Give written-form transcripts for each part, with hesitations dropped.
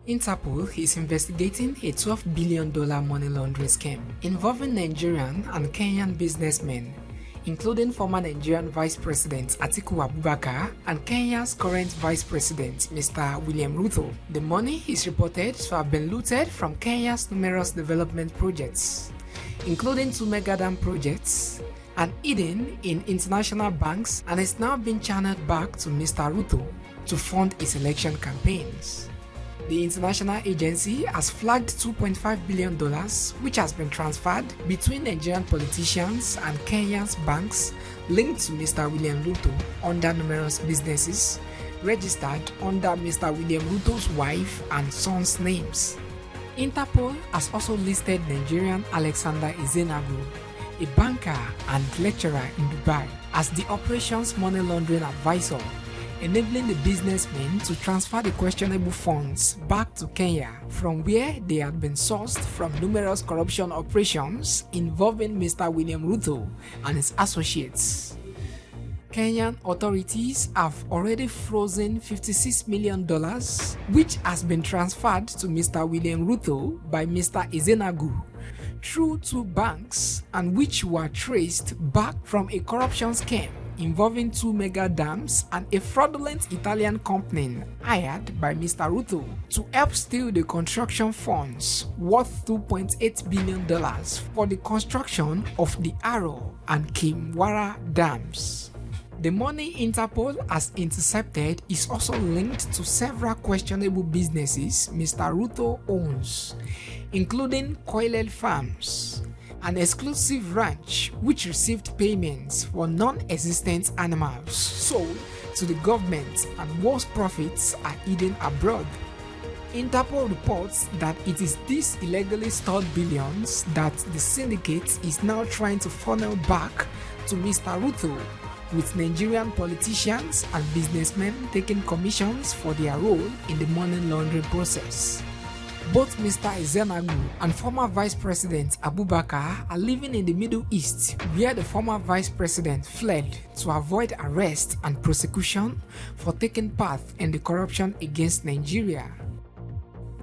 Interpol is investigating a $12 billion money laundering scheme involving Nigerian and Kenyan businessmen, including former Nigerian Vice President Atiku Abubakar and Kenya's current Vice President Mr. William Ruto. The money is reported to have been looted from Kenya's numerous development projects, including 2 mega dam projects, and hidden in international banks, and is now being channeled back to Mr. Ruto to fund his election campaigns. The international agency has flagged $2.5 billion, which has been transferred between Nigerian politicians and Kenya's banks linked to Mr. William Ruto under numerous businesses registered under Mr. William Ruto's wife and son's names. Interpol has also listed Nigerian Alexander Ezenagu, a banker and lecturer in Dubai, as the operation's money laundering advisor, enabling the businessmen to transfer the questionable funds back to Kenya from where they had been sourced from numerous corruption operations involving Mr. William Ruto and his associates. Kenyan authorities have already frozen $56 million, which has been transferred to Mr. William Ruto by Mr. Ezenagu through 2 banks, and which were traced back from a corruption scheme involving 2 mega dams and a fraudulent Italian company hired by Mr. Ruto to help steal the construction funds worth $2.8 billion for the construction of the Aro and Kimwara dams. The money Interpol has intercepted is also linked to several questionable businesses Mr. Ruto owns, including Koilel Farms, an exclusive ranch which received payments for non-existent animals sold to the government and whose profits are hidden abroad. Interpol reports that it is these illegally stored billions that the syndicate is now trying to funnel back to Mr. Ruto, with Nigerian politicians and businessmen taking commissions for their role in the money laundering process. Both Mr. Ezenagu and former Vice President Abubakar are living in the Middle East, where the former Vice President fled to avoid arrest and prosecution for taking part in the corruption against Nigeria.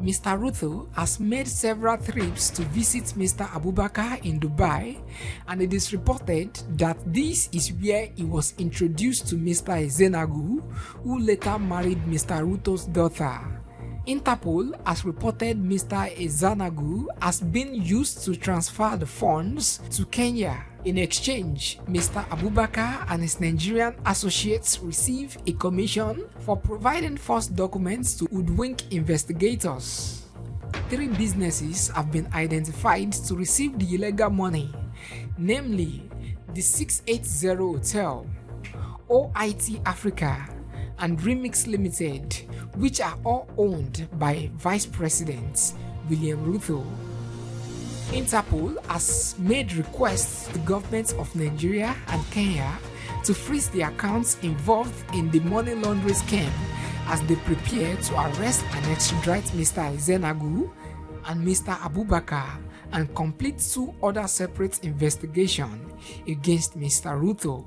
Mr. Ruto has made several trips to visit Mr. Abubakar in Dubai, and it is reported that this is where he was introduced to Mr. Ezenagu, who later married Mr. Ruto's daughter. Interpol has reported Mr. Ezenagu has been used to transfer the funds to Kenya. In exchange, Mr. Abubakar and his Nigerian associates receive a commission for providing false documents to hoodwink investigators. 3 businesses have been identified to receive the illegal money, namely the 680 Hotel, OIT Africa, and Remix Limited, which are all owned by Vice President William Ruto. Interpol has made requests to the governments of Nigeria and Kenya to freeze the accounts involved in the money laundering scheme as they prepare to arrest and extradite Mr. Ezenagu and Mr. Abubakar and complete 2 other separate investigations against Mr. Ruto.